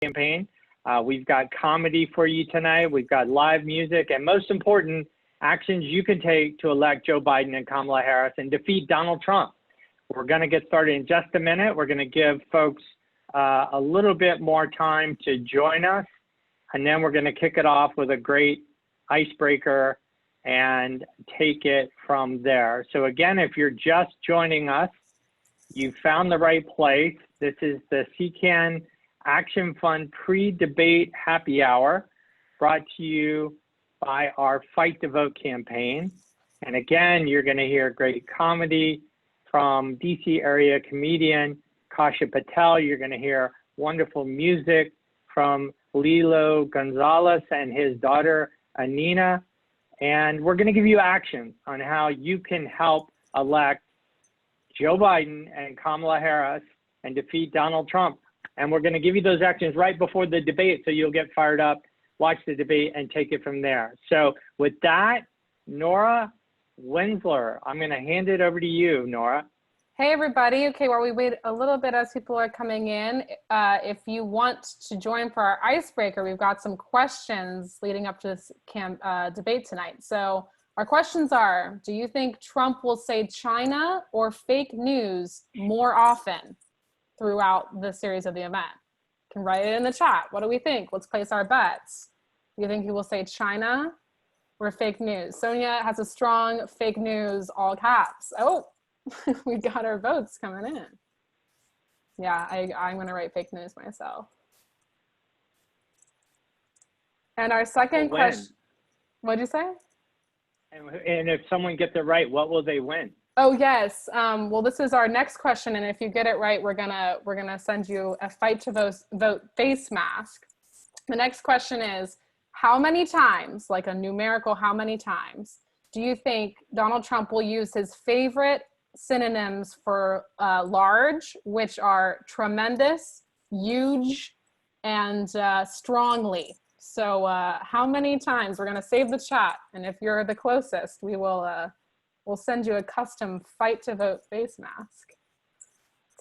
campaign. We've got comedy for you tonight. We've got live music, and most important, actions you can take to elect Joe Biden and Kamala Harris and defeat Donald Trump. We're going to get started in just a minute. We're going to give folks a little bit more time to join us, and then we're going to kick it off with a great icebreaker and take it from there. So again, if you're just joining us, you found the right place. This is the CCAN Action Fund pre-debate happy hour brought to you by our Fight to Vote campaign. And again, you're going to hear great comedy from DC area comedian Kasha Patel. You're going to hear wonderful music from Lilo Gonzales and his daughter, Anina. And we're going to give you actions on how you can help elect Joe Biden and Kamala Harris and defeat Donald Trump. And we're going to give you those actions right before the debate, so you'll get fired up, watch the debate, and take it from there. So with that, Nora Winsler, I'm going to hand it over to you, Nora. Hey, everybody. Okay, while we wait a little bit as people are coming in, if you want to join for our icebreaker, we've got some questions leading up to this debate tonight. So our questions are, do you think Trump will say China or fake news more often throughout the series of the event? You can write it in the chat. What do we think? Let's place our bets. Do you think he will say China or fake news? Sonia has a strong fake news, all caps. Oh, we got our votes coming in. Yeah, I'm going to write fake news myself. And our second question, what'd you say? And if someone gets it right, what will they win? Oh yes. Well, this is our next question, and if you get it right, we're gonna send you a Fight to Vote face mask. The next question is, how many times, like a numerical, how many times do you think Donald Trump will use his favorite synonyms for large, which are tremendous, huge, and strongly? So how many times? We're gonna save the chat, and if you're the closest, we will we'll send you a custom Fight to Vote face mask.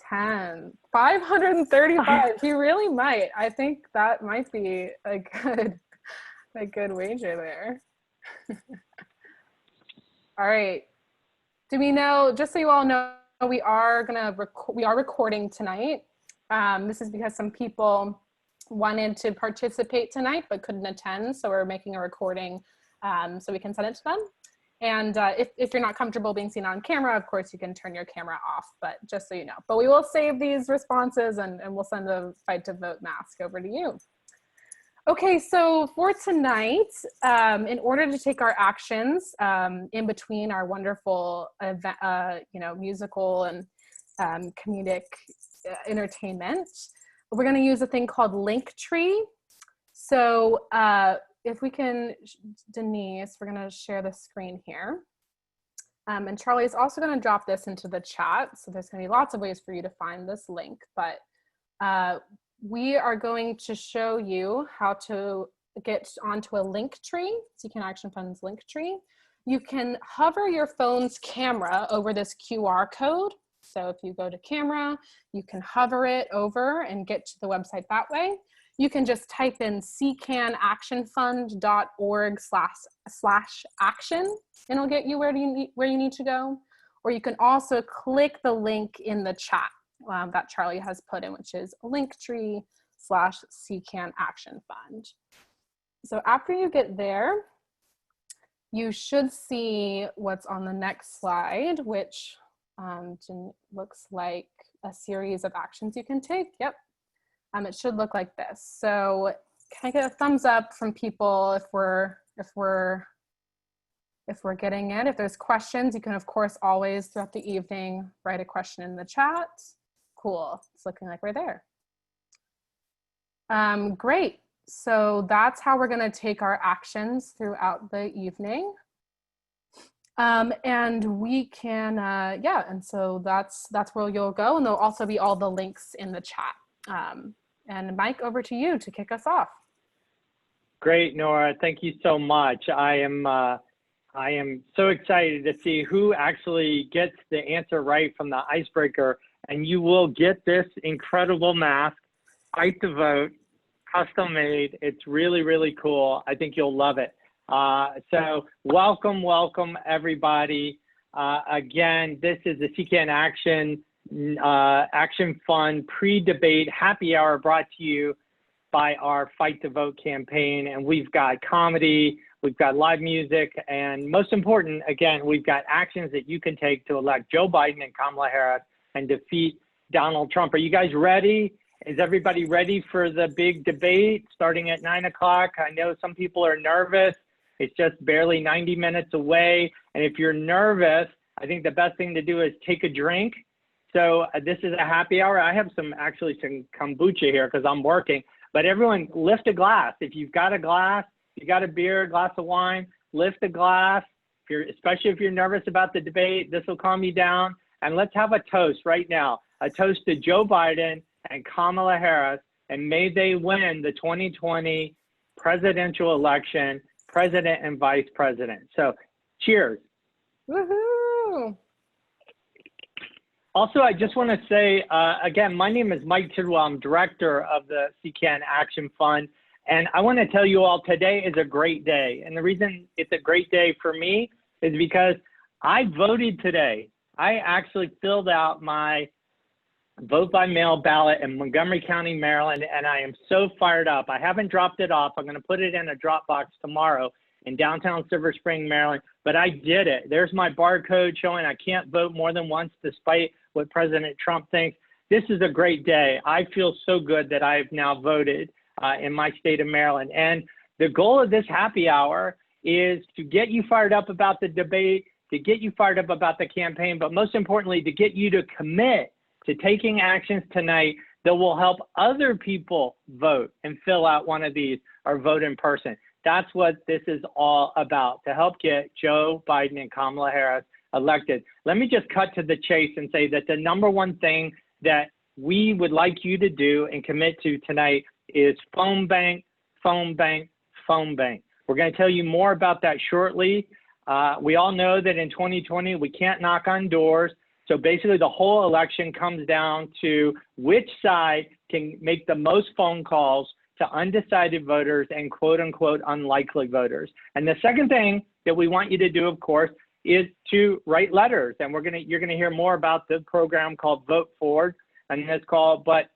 10, 535. He really might. I think that might be a good wager there. All right. Do we know? Just so you all know, we are recording tonight. This is because some people wanted to participate tonight but couldn't attend, so we're making a recording so we can send it to them. And if you're not comfortable being seen on camera, of course, you can turn your camera off, but just so you know. But we will save these responses and we'll send a Fight to Vote mask over to you. Okay, so for tonight, in order to take our actions in between our wonderful musical and comedic entertainment, we're going to use a thing called Linktree. So if we can, Denise, we're going to share the screen here. And Charlie is also going to drop this into the chat. So there's going to be lots of ways for you to find this link. But we are going to show you how to get onto a Linktree, CCAN Action Fund's Linktree. You can hover your phone's camera over this QR code. So if you go to camera, you can hover it over and get to the website that way. You can just type in ccanactionfund.org/action and it'll get you where you need to go. Or you can also click the link in the chat that Charlie has put in, which is Linktree/CCAN Action Fund. So after you get there, you should see what's on the next slide, which looks like a series of actions you can take. Yep. It should look like this. So can I get a thumbs up from people if we're getting it? If there's questions, you can of course always throughout the evening write a question in the chat. Cool. It's looking like we're there. Great. So that's how we're going to take our actions throughout the evening. And we can, and so that's where you'll go. And there'll also be all the links in the chat. And Mike, over to you to kick us off. Great, Nora. Thank you so much. I am so excited to see who actually gets the answer right from the icebreaker, and you will get this incredible mask, Fight to Vote, custom made. It's really, really cool. I think you'll love it. So welcome everybody. Again, this is the CCAN Action Fund pre-debate happy hour brought to you by our Fight to Vote campaign. And we've got comedy, we've got live music, and most important, again, we've got actions that you can take to elect Joe Biden and Kamala Harris and defeat Donald Trump. Are you guys ready? Is everybody ready for the big debate starting at 9 o'clock? I know some people are nervous. It's just barely 90 minutes away. And if you're nervous, I think the best thing to do is take a drink. So this is a happy hour. I have some kombucha here because I'm working, but everyone lift a glass. If you've got a glass, you got a beer, a glass of wine, lift a glass. Especially if you're nervous about the debate, this will calm you down. And let's have a toast right now. A toast to Joe Biden and Kamala Harris, and may they win the 2020 presidential election, president and vice president. So cheers. Woohoo. Also, I just want to say, again, my name is Mike Tidwell. I'm director of the CCAN Action Fund. And I want to tell you all, today is a great day. And the reason it's a great day for me is because I voted today. I actually filled out my vote by mail ballot in Montgomery County, Maryland, and I am so fired up. I haven't dropped it off. I'm going to put it in a Dropbox tomorrow in downtown Silver Spring, Maryland, but I did it. There's my barcode showing I can't vote more than once despite what President Trump thinks. This is a great day. I feel so good that I've now voted in my state of Maryland. And the goal of this happy hour is to get you fired up about the debate, to get you fired up about the campaign, but most importantly, to get you to commit to taking actions tonight that will help other people vote and fill out one of these or vote in person. That's what this is all about, to help get Joe Biden and Kamala Harris elected. Let me just cut to the chase and say that the number one thing that we would like you to do and commit to tonight is phone bank, phone bank, phone bank. We're going to tell you more about that shortly. We all know that in 2020, we can't knock on doors. So basically the whole election comes down to which side can make the most phone calls to undecided voters and quote unquote unlikely voters. And the second thing that we want you to do, of course, is to write letters. And you're gonna hear more about the program called Vote Forward on this call. But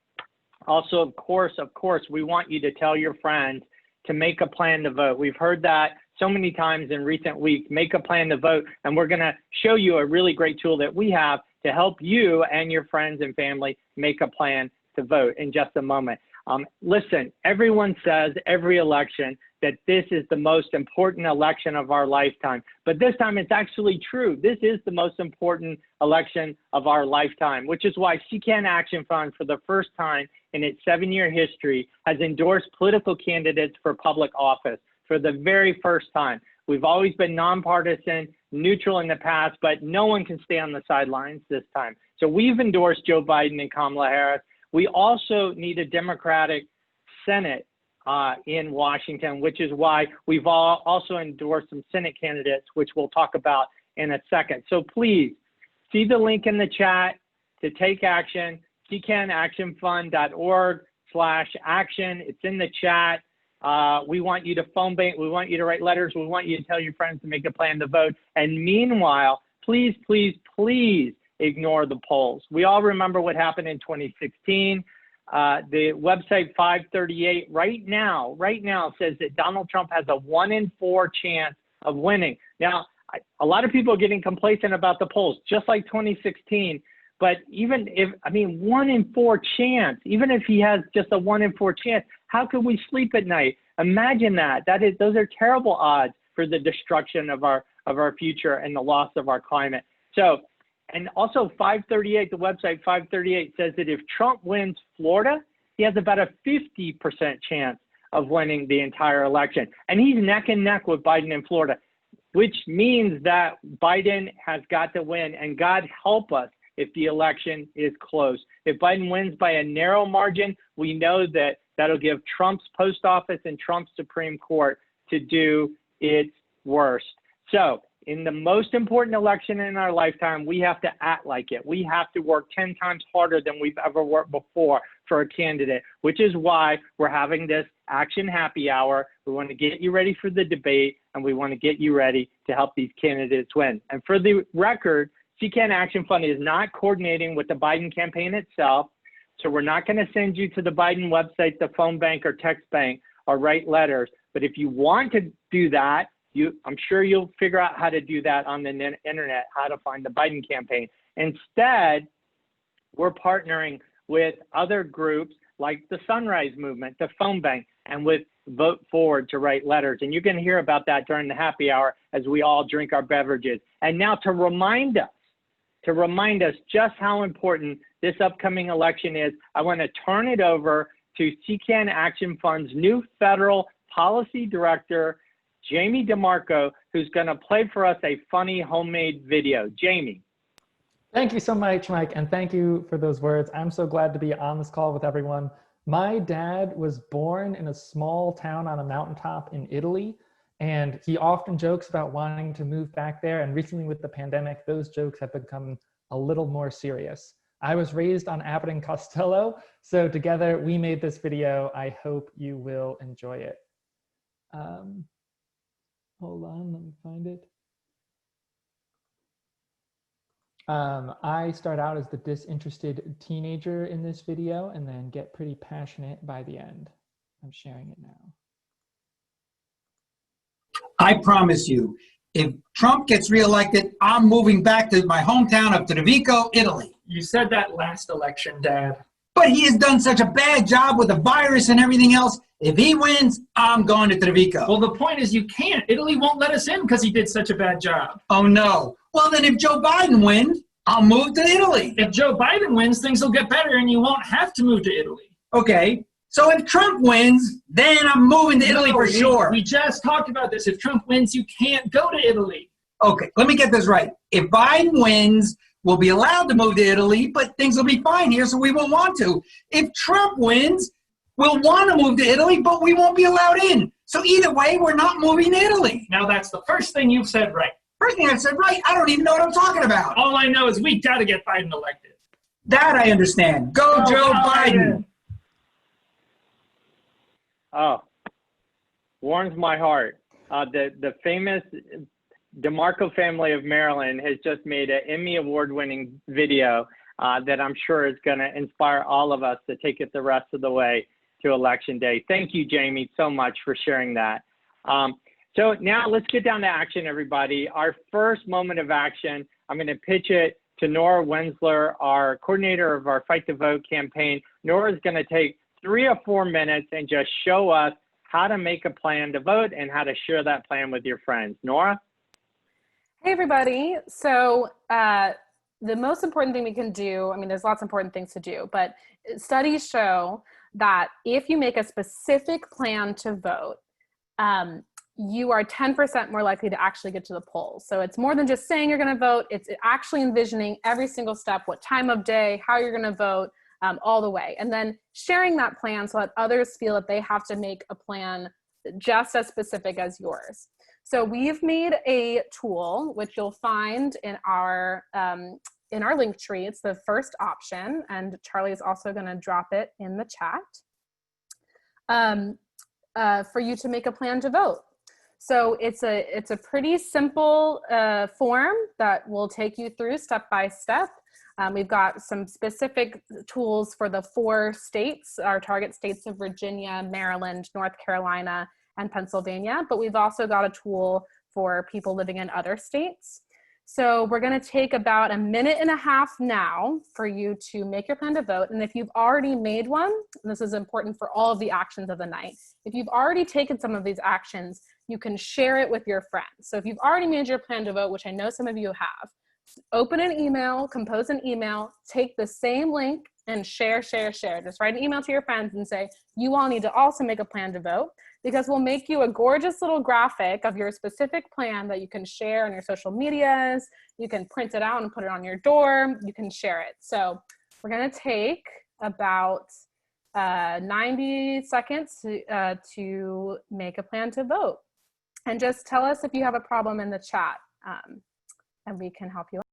also, of course, we want you to tell your friends to make a plan to vote. We've heard that so many times in recent weeks, make a plan to vote. And we're gonna show you a really great tool that we have to help you and your friends and family make a plan to vote in just a moment. Listen, everyone says every election that this is the most important election of our lifetime, but this time it's actually true. This is the most important election of our lifetime, which is why CCAN Action Fund, for the first time in its 7-year history, has endorsed political candidates for public office for the very first time. We've always been nonpartisan, neutral in the past, but no one can stay on the sidelines this time. So we've endorsed Joe Biden and Kamala Harris. We also need a Democratic Senate in Washington, which is why we've also endorsed some Senate candidates, which we'll talk about in a second. So please see the link in the chat to take action, ccanactionfund.org/action. It's in the chat. We want you to phone bank. We want you to write letters. We want you to tell your friends to make a plan to vote. And meanwhile, please, please, please ignore the polls. We all remember what happened in 2016. The website 538 right now says that Donald Trump has a 1 in 4 chance of winning. Now, a lot of people are getting complacent about the polls, just like 2016. But even if, 1 in 4 chance, even if he has just a 1 in 4 chance, how could we sleep at night? Imagine that. Those are terrible odds for the destruction of our future and the loss of our climate. So, and also 538, the website 538 says that if Trump wins Florida, he has about a 50% chance of winning the entire election. And he's neck and neck with Biden in Florida, which means that Biden has got to win. And God help us if the election is close. If Biden wins by a narrow margin, we know that that'll give Trump's post office and Trump's Supreme Court to do its worst. So in the most important election in our lifetime, we have to act like it. We have to work 10 times harder than we've ever worked before. for a candidate, which is why we're having this Action Happy Hour. We want to get you ready for the debate, and we want to get you ready to help these candidates win. And for the record, CCAN Action Fund is not coordinating with the Biden campaign itself, so we're not going to send you to the Biden website, the phone bank or text bank, or write letters. But if you want to do that, I'm sure you'll figure out how to do that on the internet, how to find the Biden campaign. Instead, we're partnering with other groups like the Sunrise Movement, the phone bank, and with Vote Forward to write letters. And you can hear about that during the happy hour as we all drink our beverages. And now to remind us just how important this upcoming election is, I want to turn it over to CCAN Action Fund's new federal policy director, Jamie DeMarco, who's going to play for us a funny homemade video. Jamie. Thank you so much, Mike, and thank you for those words. I'm so glad to be on this call with everyone. My dad was born in a small town on a mountaintop in Italy, and he often jokes about wanting to move back there. And recently with the pandemic, those jokes have become a little more serious. I was raised on Abbott and Costello, so together we made this video. I hope you will enjoy it. Hold on, let me find it. I start out as the disinterested teenager in this video and then get pretty passionate by the end. I'm sharing it now. I promise you, if Trump gets reelected, I'm moving back to my hometown of Treviso, Italy. You said that last election, Dad. But he has done such a bad job with the virus and everything else. If he wins, I'm going to Treviso. Well, the point is you can't. Italy won't let us in because he did such a bad job. Oh, no. Well, then if Joe Biden wins, I'll move to Italy. If Joe Biden wins, things will get better and you won't have to move to Italy. Okay. So if Trump wins, then I'm moving to Italy for sure. We just talked about this. If Trump wins, you can't go to Italy. Okay, let me get this right. If Biden wins, we'll be allowed to move to Italy, but things will be fine here, so we won't want to. If Trump wins, we'll want to move to Italy, but we won't be allowed in. So either way, we're not moving to Italy. Now that's the first thing you've said right. First thing I said right, I don't even know what I'm talking about. All I know is we got to get Biden elected. That I understand. Go Joe Biden. Oh, warms my heart. The famous DeMarco family of Maryland has just made an Emmy award-winning video that I'm sure is going to inspire all of us to take it the rest of the way to Election Day. Thank you, Jamie, so much for sharing that. So now let's get down to action, everybody. Our first moment of action, I'm going to pitch it to Nora Wensler, our coordinator of our Fight to Vote campaign. Nora is going to take 3 or 4 minutes and just show us how to make a plan to vote and how to share that plan with your friends. Nora? Hey, everybody. So the most important thing we can do, I mean, there's lots of important things to do, but studies show that if you make a specific plan to vote, you are 10% more likely to actually get to the polls. So it's more than just saying you're going to vote. It's actually envisioning every single step, what time of day, how you're going to vote, all the way. And then sharing that plan so that others feel that they have to make a plan just as specific as yours. So we've made a tool, which you'll find in our link tree. It's the first option, and Charlie is also going to drop it in the chat for you to make a plan to vote. So it's a pretty simple form that will take you through step by step. We've got some specific tools for the 4 states, our target states of Virginia, Maryland, North Carolina, and Pennsylvania, but we've also got a tool for people living in other states. So we're going to take about 1.5 minutes now for you to make your plan to vote. And if you've already made one, and this is important for all of the actions of the night, if you've already taken some of these actions, you can share it with your friends. So if you've already made your plan to vote, which I know some of you have, open an email, compose an email, take the same link and share. Just write an email to your friends and say, you all need to also make a plan to vote, because we'll make you a gorgeous little graphic of your specific plan that you can share on your social medias. You can print it out and put it on your door. You can share it. So we're going to take about 90 seconds to make a plan to vote. And just tell us if you have a problem in the chat, and we can help you out.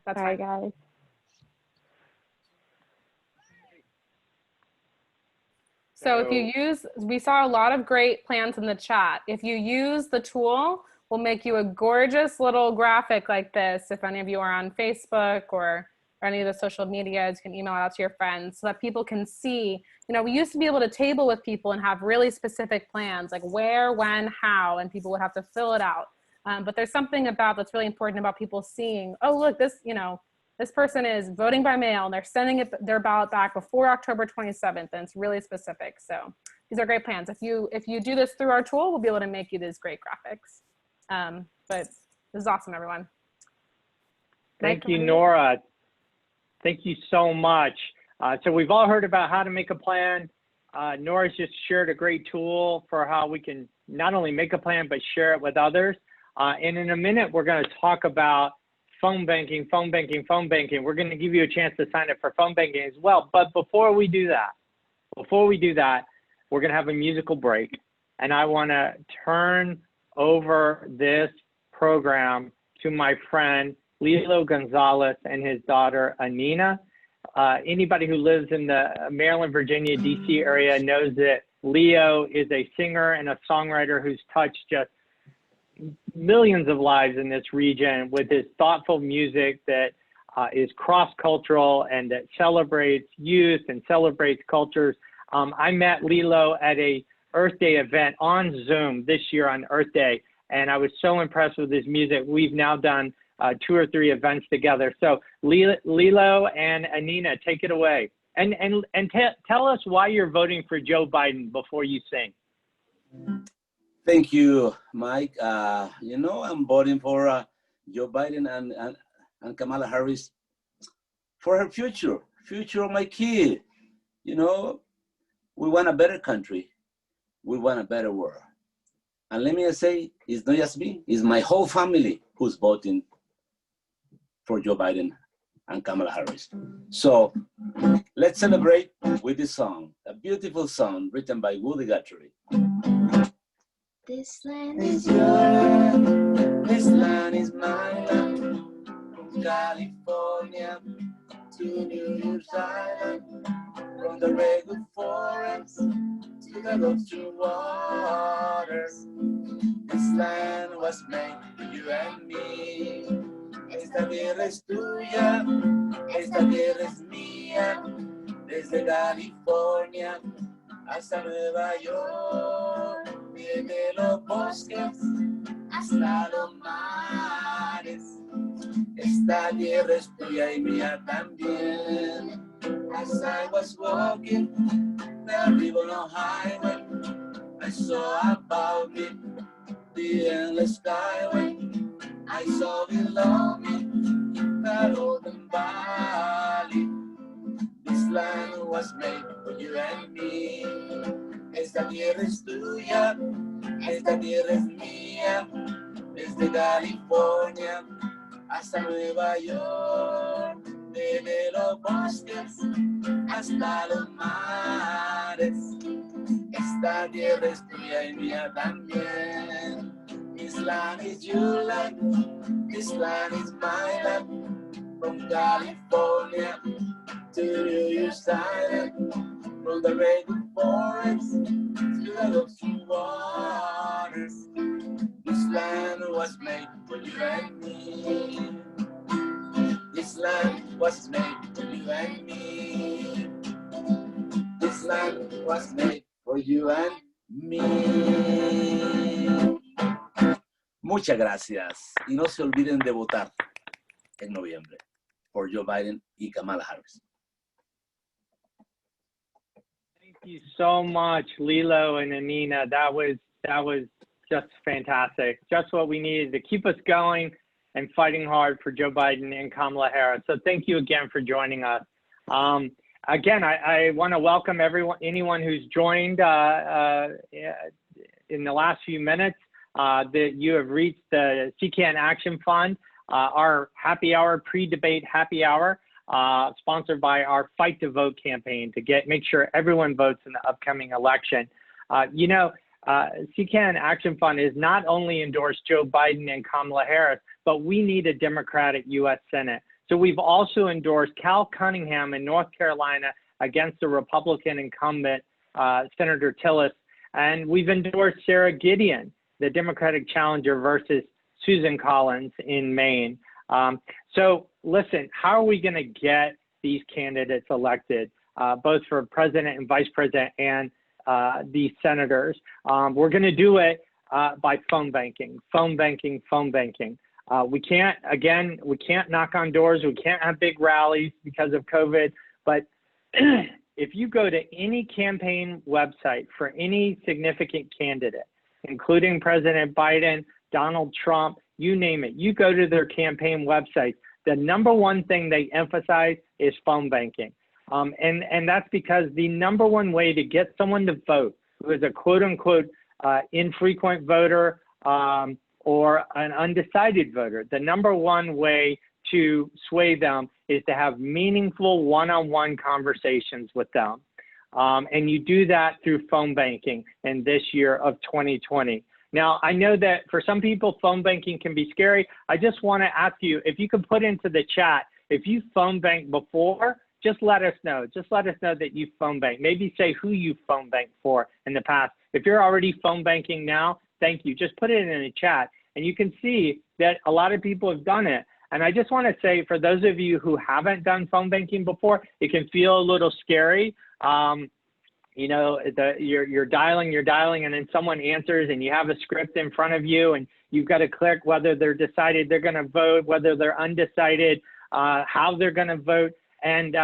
That's Sorry, fine. guys. So if you use, we saw a lot of great plans in the chat. If you use the tool, we'll make you a gorgeous little graphic like this. If any of you are on Facebook or any of the social medias, you can email it out to your friends so that people can see. You know, we used to be able to table with people and have really specific plans, like where, when, how, and people would have to fill it out. But there's something about that's really important about people seeing, oh, look, this, you know, this person is voting by mail and they're sending their ballot back before October 27th, and it's really specific. So these are great plans. If you do this through our tool, we'll be able to make you these great graphics. But this is awesome, everyone. Thank you, Nora. Thank you so much. So we've all heard about how to make a plan. Nora's just shared a great tool for how we can not only make a plan, but share it with others. And in a minute, we're going to talk about phone banking. We're going to give you a chance to sign up for phone banking as well. But before we do that, we're going to have a musical break. And I want to turn over this program to my friend, Lilo Gonzales, and his daughter, Anina. Anybody who lives in the Maryland, Virginia, DC area knows that Leo is a singer and a songwriter who's touched just millions of lives in this region with his thoughtful music that is cross-cultural and that celebrates youth and celebrates cultures. I met Lilo at a Earth Day event on Zoom this year on Earth Day, and I was so impressed with his music. We've now done 2 or 3 events together. So Lilo and Anina, take it away. And tell us why you're voting for Joe Biden before you sing. Thank you, Mike. You know, I'm voting for Joe Biden and Kamala Harris for her future of my kid. You know, we want a better country. We want a better world. And let me say, it's not just me, it's my whole family who's voting for Joe Biden and Kamala Harris. So let's celebrate with this song, a beautiful song written by Woody Guthrie. This land is your land, this land is my land, from California to New Year's Island, from the redwood forest to the Gulf Stream waters. This land was made for you and me. Esta tierra es tuya, esta tierra es mía, desde California hasta Nueva York, desde los bosques hasta los mares. Esta tierra es tuya y mía también. As I was walking the river on highway, I saw about me the endless skyway. I saw below me that golden valley. This land was made for you and me. Esta tierra es tuya, esta tierra es mía, desde California hasta Nueva York, desde los bosques hasta los mares. Esta tierra es tuya y mía también. This land is your land, this land is my land, from California to New Year's Island, from the redwood forest to the Gulf Stream waters. This land was made for you and me. This land was made for you and me. This land was made for you and me. Muchas gracias. Y no se olviden de votar en noviembre por Joe Biden y Kamala Harris. Thank you so much, Lilo and Anina. That was just fantastic. Just what we needed to keep us going and fighting hard for Joe Biden and Kamala Harris. So thank you again for joining us. Again, I want to welcome anyone who's joined in the last few minutes. That you have reached the CCAN Action Fund, our happy hour, pre-debate happy hour, sponsored by our Fight to Vote campaign to make sure everyone votes in the upcoming election. You know, CCAN Action Fund is not only endorsed Joe Biden and Kamala Harris, but we need a Democratic U.S. Senate. So we've also endorsed Cal Cunningham in North Carolina against the Republican incumbent, Senator Tillis. And we've endorsed Sarah Gideon, the Democratic challenger, versus Susan Collins in Maine. So listen, how are we going to get these candidates elected, both for president and vice president and these senators? We're going to do it by phone banking. We can't knock on doors. We can't have big rallies because of COVID. But if you go to any campaign website for any significant candidate, including President Biden, Donald Trump, you name it, you go to their campaign websites, the number one thing they emphasize is phone banking. And that's because the number one way to get someone to vote who is a quote unquote infrequent voter or an undecided voter, the number one way to sway them is to have meaningful one-on-one conversations with them. And you do that through phone banking in this year of 2020. Now, I know that for some people, phone banking can be scary. I just want to ask you, if you could put into the chat, if you phone banked before, just let us know. Just let us know that you phone bank. Maybe say who you phone banked for in the past. If you're already phone banking now, thank you. Just put it in the chat. And you can see that a lot of people have done it. And I just want to say, for those of you who haven't done phone banking before, it can feel a little scary. You know, you're dialing, and then someone answers, and you have a script in front of you, and you've got to click whether they're decided they're going to vote, whether they're undecided, how they're going to vote. And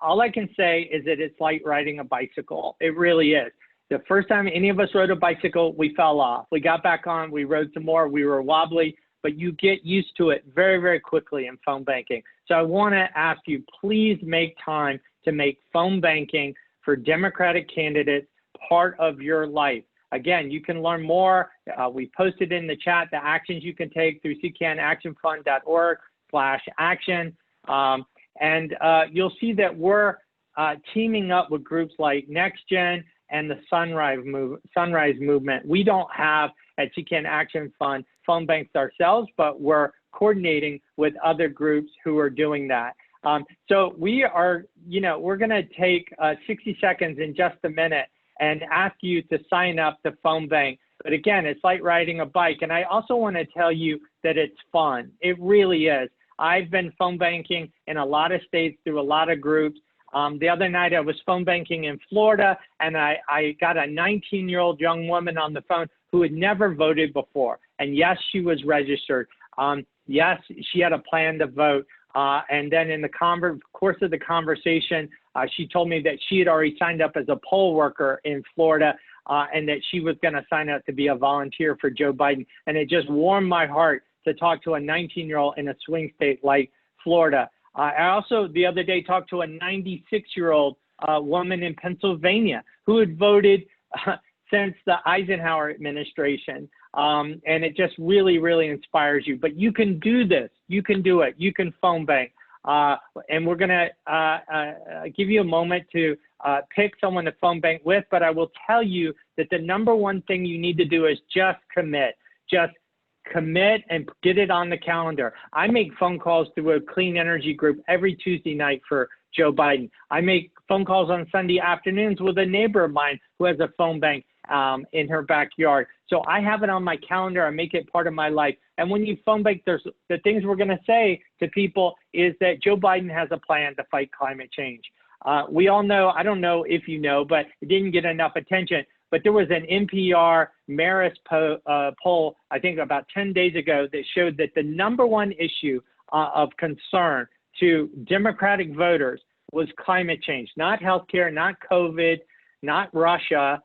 all I can say is that it's like riding a bicycle. It really is. The first time any of us rode a bicycle, we fell off. We got back on, we rode some more, we were wobbly, but you get used to it very, very quickly in phone banking. So I want to ask you, please make time to make phone banking for Democratic candidates part of your life. Again, you can learn more. We posted in the chat the actions you can take through ccanactionfund.org/action. And you'll see that we're teaming up with groups like NextGen and the Sunrise Movement. We don't have at CCAN Action Fund phone banks ourselves, but we're coordinating with other groups who are doing that. So we are, we're going to take 60 seconds in just a minute and ask you to sign up to phone bank. But again, it's like riding a bike. And I also want to tell you that it's fun. It really is. I've been phone banking in a lot of states through a lot of groups. The other night I was phone banking in Florida, and I got a 19-year-old young woman on the phone who had never voted before. And yes, she was registered. Yes, she had a plan to vote. And then in the course of the conversation, she told me that she had already signed up as a poll worker in Florida, and that she was going to sign up to be a volunteer for Joe Biden. And it just warmed my heart to talk to a 19-year-old in a swing state like Florida. I also, the other day, talked to a 96-year-old woman in Pennsylvania who had voted since the Eisenhower administration. And it just really, really inspires you. But you can do this. You can do it. You can phone bank. And we're going to give you a moment to pick someone to phone bank with. But I will tell you that the number one thing you need to do is just commit. Just commit and get it on the calendar. I make phone calls through a clean energy group every Tuesday night for Joe Biden. I make phone calls on Sunday afternoons with a neighbor of mine who has a phone bank in her backyard. So I have it on my calendar. I make it part of my life. And when you phone bank, there's the things we're going to say to people is that Joe Biden has a plan to fight climate change. We all know, I don't know if you know, but it didn't get enough attention. But there was an NPR Marist poll, I think about 10 days ago, that showed that the number one issue of concern to Democratic voters was climate change, not healthcare, not COVID, not Russia,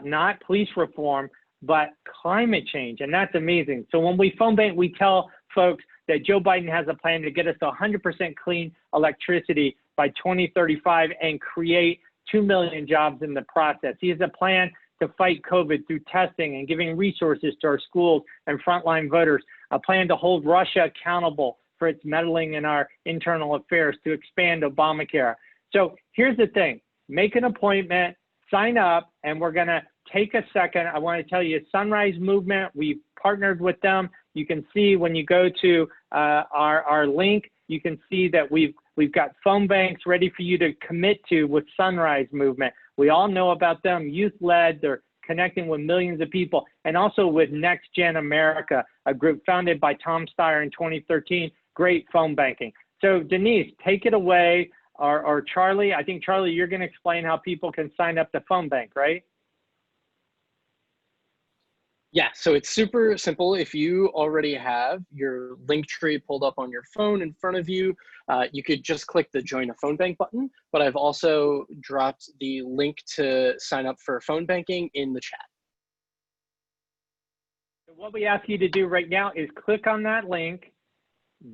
not police reform, but climate change. And that's amazing. So when we phone bank, we tell folks that Joe Biden has a plan to get us to 100% clean electricity by 2035 and create 2 million jobs in the process. He has a plan to fight COVID through testing and giving resources to our schools and frontline voters, a plan to hold Russia accountable for its meddling in our internal affairs, to expand Obamacare. So here's the thing, make an appointment, sign up, and we're gonna take a second. I want to tell you, Sunrise Movement, we've partnered with them. You can see when you go to our link, you can see that we've got phone banks ready for you to commit to with Sunrise Movement. We all know about them, youth-led. They're connecting with millions of people, and also with Next Gen America, a group founded by Tom Steyer in 2013. Great phone banking. So Denise, take it away, or Charlie. I think, Charlie, you're going to explain how people can sign up to phone bank, right? Yeah, so it's super simple. If you already have your link tree pulled up on your phone in front of you, you could just click the Join a Phone Bank button, but I've also dropped the link to sign up for phone banking in the chat. What we ask you to do right now is click on that link,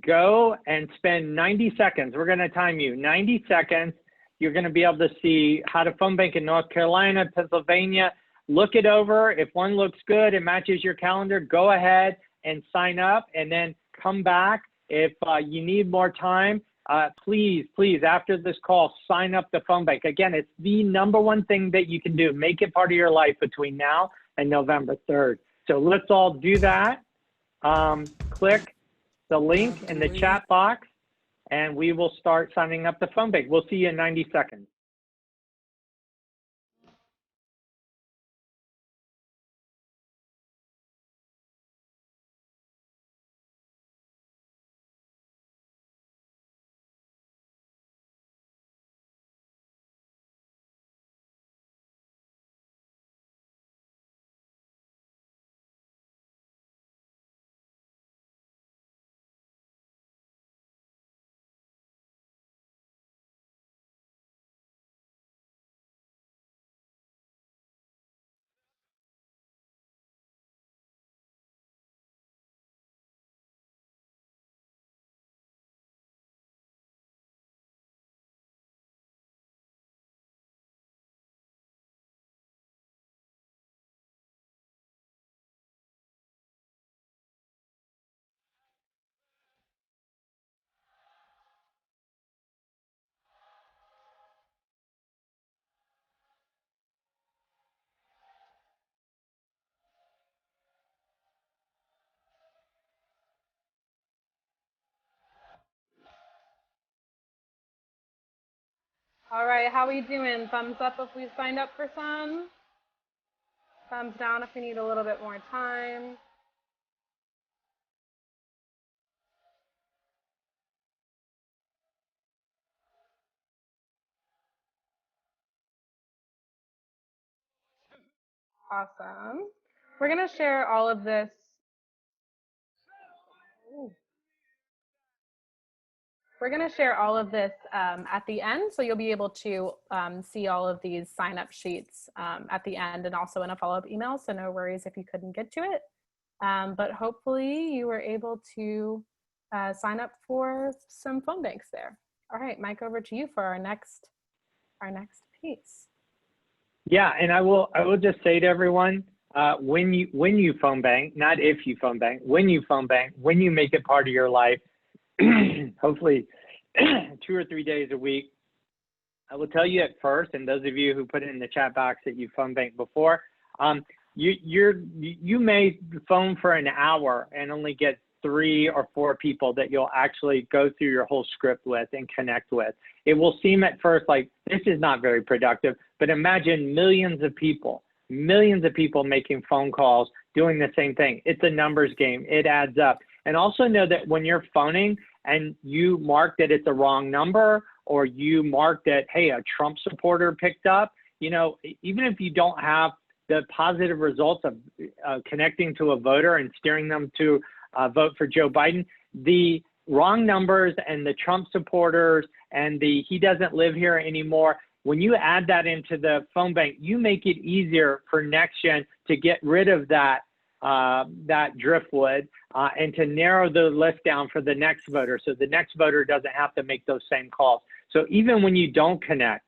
go and spend 90 seconds. We're going to time you 90 seconds. You're going to be able to see how to phone bank in North Carolina, Pennsylvania. Look it over. If one looks good, it matches your calendar, go ahead and sign up, and then come back. If you need more time, please, after this call, sign up the phone bank. Again, it's the #1 thing that you can do. Make it part of your life between now and November 3rd. So let's all do that. Click the link in the chat box, and we will start signing up the phone bank. We'll see you in 90 seconds. All right, how we doing? Thumbs up if we signed up for some. Thumbs down if we need a little bit more time. Awesome. We're going to share all of this. We're going to share all of this at the end, so you'll be able to see all of these sign-up sheets at the end, and also in a follow-up email, so no worries if you couldn't get to it. But hopefully you were able to sign up for some phone banks there. All right, Mike, over to you for our next piece. Yeah, and I will just say to everyone, when you phone bank, not if you phone bank, when you phone bank, when you make it part of your life, hopefully 2 or 3 days a week. I will tell you at first, and those of you who put it in the chat box that you phone banked before, you may phone for an hour and only get 3 or 4 people that you'll actually go through your whole script with and connect with. It will seem at first like this is not very productive, but imagine millions of people making phone calls, doing the same thing. It's a numbers game. It adds up. And also know that when you're phoning and you mark that it's a wrong number, or you mark that, hey, a Trump supporter picked up, you know, even if you don't have the positive results of connecting to a voter and steering them to vote for Joe Biden, the wrong numbers and the Trump supporters and the he doesn't live here anymore, when you add that into the phone bank, you make it easier for NextGen to get rid of that driftwood and to narrow the list down for the next voter, so the next voter doesn't have to make those same calls. So even when you don't connect,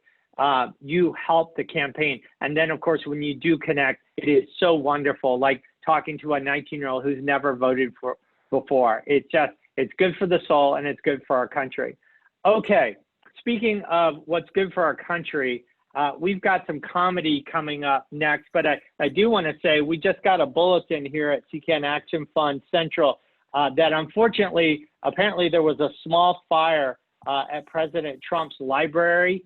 you help the campaign. And then, of course, when you do connect, it is so wonderful, like talking to a 19-year-old who's never voted for before. It's good for the soul, and it's good for our country. Okay, speaking of what's good for our country, We've got some comedy coming up next, but I do want to say we just got a bulletin here at CCAN Action Fund Central that unfortunately, apparently there was a small fire at President Trump's library,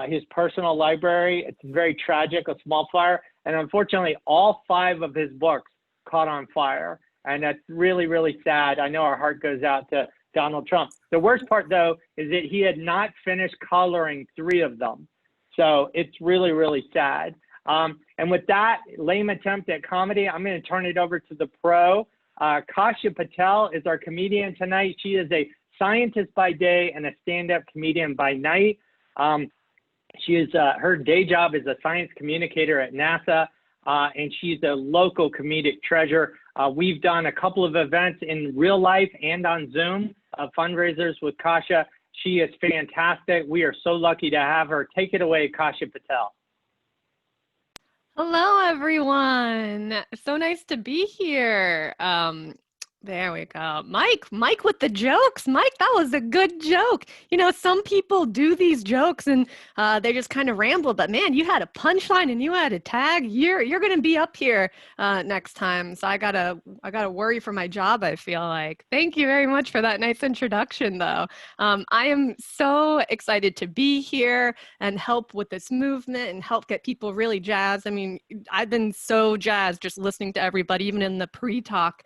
his personal library. It's very tragic, a small fire. And unfortunately, all 5 of his books caught on fire. And that's really, really sad. I know our heart goes out to Donald Trump. The worst part, though, is that he had not finished coloring 3 of them. So it's really, really sad. And with that lame attempt at comedy, I'm going to turn it over to the pro. Kasha Patel is our comedian tonight. She is a scientist by day and a stand-up comedian by night. She is her day job is a science communicator at NASA, and she's a local comedic treasure. We've done a couple of events in real life and on Zoom, fundraisers with Kasha. She is fantastic. We are so lucky to have her. Take it away, Kasha Patel. Hello, everyone. So nice to be here. There we go. Mike with the jokes. Mike, that was a good joke. You know, some people do these jokes and they just kind of ramble, but man, you had a punchline and you had a tag. You're gonna be up here next time. So I gotta worry for my job, I feel like. Thank you very much for that nice introduction though. I am so excited to be here and help with this movement and help get people really jazzed. I mean, I've been so jazzed just listening to everybody, even in the pre-talk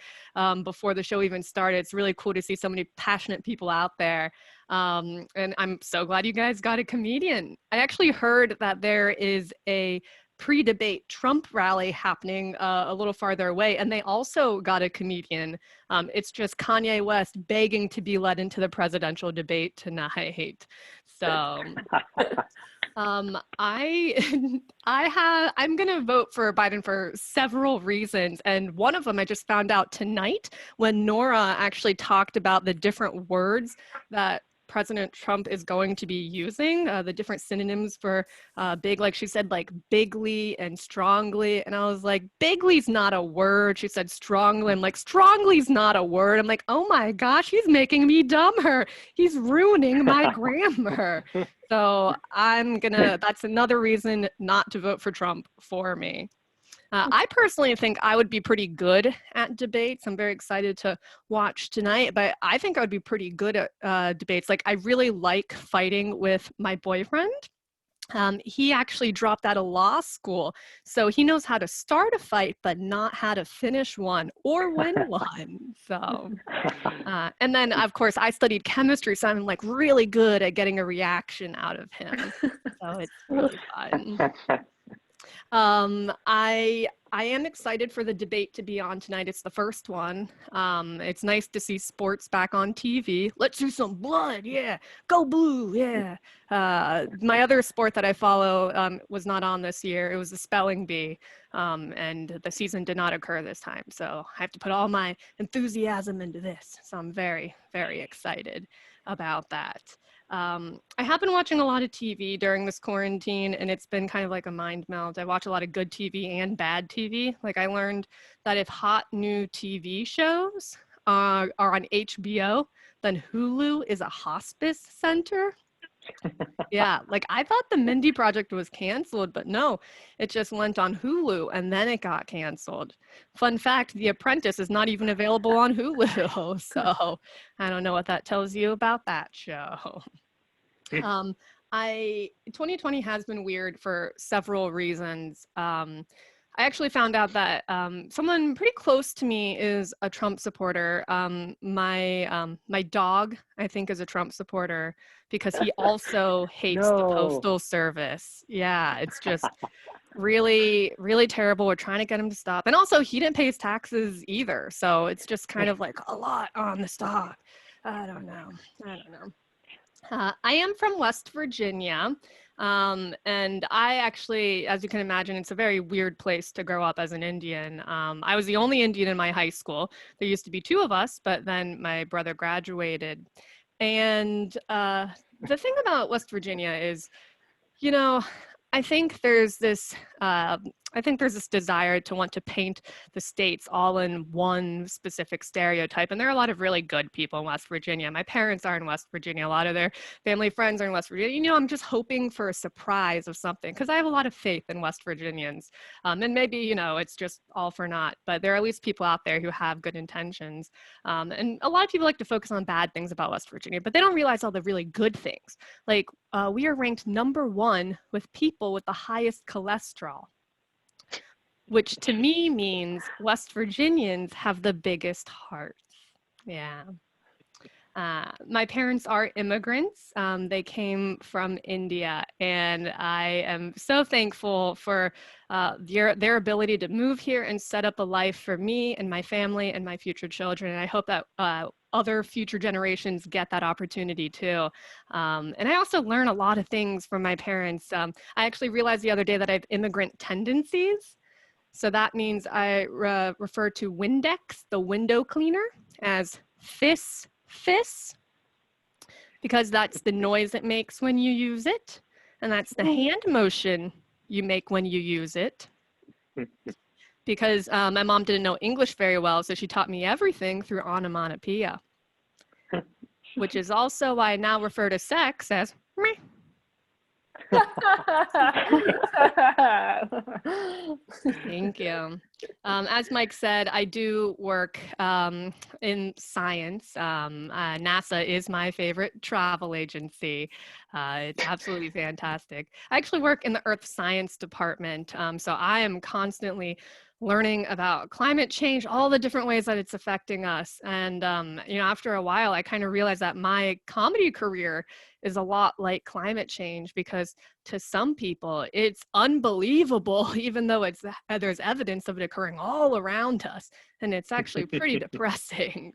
before the show even started. It's really cool to see so many passionate people out there. And I'm so glad you guys got a comedian. I actually heard that there is a pre-debate Trump rally happening a little farther away, and they also got a comedian. It's just Kanye West begging to be let into the presidential debate tonight. So I'm gonna vote for Biden for several reasons, and one of them I just found out tonight when Nora actually talked about the different words that President Trump is going to be using, the different synonyms for big, like she said, like bigly and strongly, and I was like, bigly's not a word. She said strongly. I'm like, strongly's not a word. I'm like, oh my gosh, he's making me dumber. He's ruining my grammar. So that's another reason not to vote for Trump for me. I personally think I would be pretty good at debates. I'm very excited to watch tonight, but I think I would be pretty good at debates. Like, I really like fighting with my boyfriend. He actually dropped out of law school, so he knows how to start a fight, but not how to finish one or win one. So, and then of course I studied chemistry, so I'm like really good at getting a reaction out of him. So it's really fun. I am excited for the debate to be on tonight. It's the first one. It's nice to see sports back on TV. Let's do some blood, yeah. Go blue, yeah. My other sport that I follow was not on this year. It was the spelling bee, and the season did not occur this time. So I have to put all my enthusiasm into this. So I'm very, very excited about that. I have been watching a lot of TV during this quarantine, and it's been kind of like a mind meld. I watch a lot of good TV and bad TV. Like, I learned that if hot new TV shows are on HBO, then Hulu is a hospice center. Yeah, like I thought the Mindy Project was canceled, but no, it just went on Hulu and then it got canceled. Fun fact, The Apprentice is not even available on Hulu, so I don't know what that tells you about that show. 2020 has been weird for several reasons. I actually found out that someone pretty close to me is a Trump supporter. My dog, I think, is a Trump supporter because he also hates the Postal Service. Yeah, it's just really, really terrible. We're trying to get him to stop. And also, he didn't pay his taxes either. So it's just kind of like a lot on the stock. I don't know. I am from West Virginia. And I actually, as you can imagine, it's a very weird place to grow up as an Indian. I was the only Indian in my high school. There used to be 2 of us, but then my brother graduated. And the thing about West Virginia is, you know, I think there's this I think there's this desire to want to paint the states all in one specific stereotype. And there are a lot of really good people in West Virginia. My parents are in West Virginia. A lot of their family friends are in West Virginia. You know, I'm just hoping for a surprise of something because I have a lot of faith in West Virginians. And maybe, you know, it's just all for naught, but there are at least people out there who have good intentions. And a lot of people like to focus on bad things about West Virginia, but they don't realize all the really good things. Like we are ranked #1 with people with the highest cholesterol, which to me means West Virginians have the biggest hearts. Yeah. My parents are immigrants. They came from India, and I am so thankful for their ability to move here and set up a life for me and my family and my future children. And I hope that other future generations get that opportunity too. And I also learn a lot of things from my parents. I actually realized the other day that I have immigrant tendencies. So that means I refer to Windex, the window cleaner, as fiss, because that's the noise it makes when you use it. And that's the hand motion you make when you use it. Because my mom didn't know English very well, so she taught me everything through onomatopoeia, which is also why I now refer to sex as meh. Thank you. As Mike said, I do work in science. NASA is my favorite travel agency. It's absolutely fantastic. I actually work in the Earth Science department, so I am constantly learning about climate change, all the different ways that it's affecting us. And, you know, after a while, I kind of realized that my comedy career is a lot like climate change, because to some people, it's unbelievable, even though there's evidence of it occurring all around us. And it's actually pretty depressing.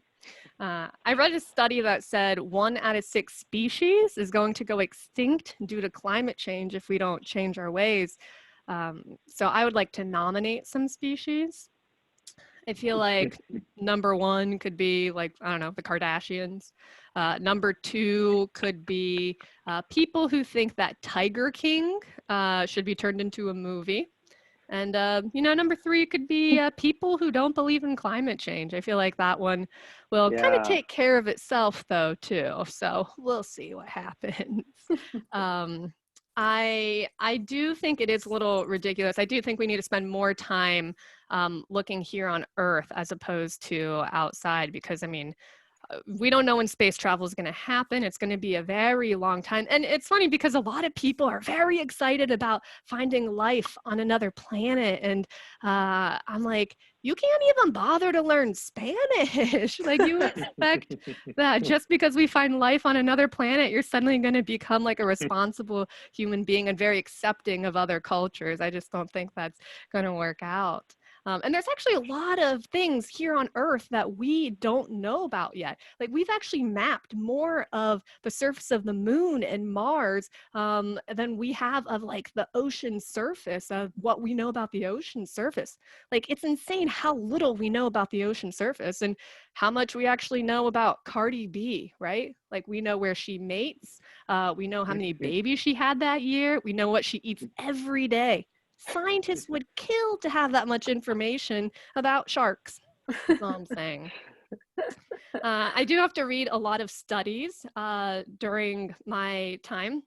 I read a study that said 1 out of 6 species is going to go extinct due to climate change if we don't change our ways. So I would like to nominate some species. I feel like #1 could be like, I don't know, the Kardashians. #2 could be people who think that Tiger King should be turned into a movie. And, you know, #3 could be people who don't believe in climate change. I feel like that one will kind of take care of itself, though, too. So we'll see what happens. I do think it is a little ridiculous. I do think we need to spend more time looking here on Earth as opposed to outside, because, I mean, we don't know when space travel is going to happen. It's going to be a very long time. And it's funny because a lot of people are very excited about finding life on another planet. And I'm like, you can't even bother to learn Spanish. Like, you expect that just because we find life on another planet, you're suddenly going to become like a responsible human being and very accepting of other cultures. I just don't think that's going to work out. And there's actually a lot of things here on Earth that we don't know about yet. Like, we've actually mapped more of the surface of the moon and Mars than we have of like the ocean surface, of what we know about the ocean surface. Like, it's insane how little we know about the ocean surface and how much we actually know about Cardi B, right? Like, we know where she mates. We know how many babies she had that year. We know what she eats every day. Scientists would kill to have that much information about sharks. That's all I'm saying. I do have to read a lot of studies during my time.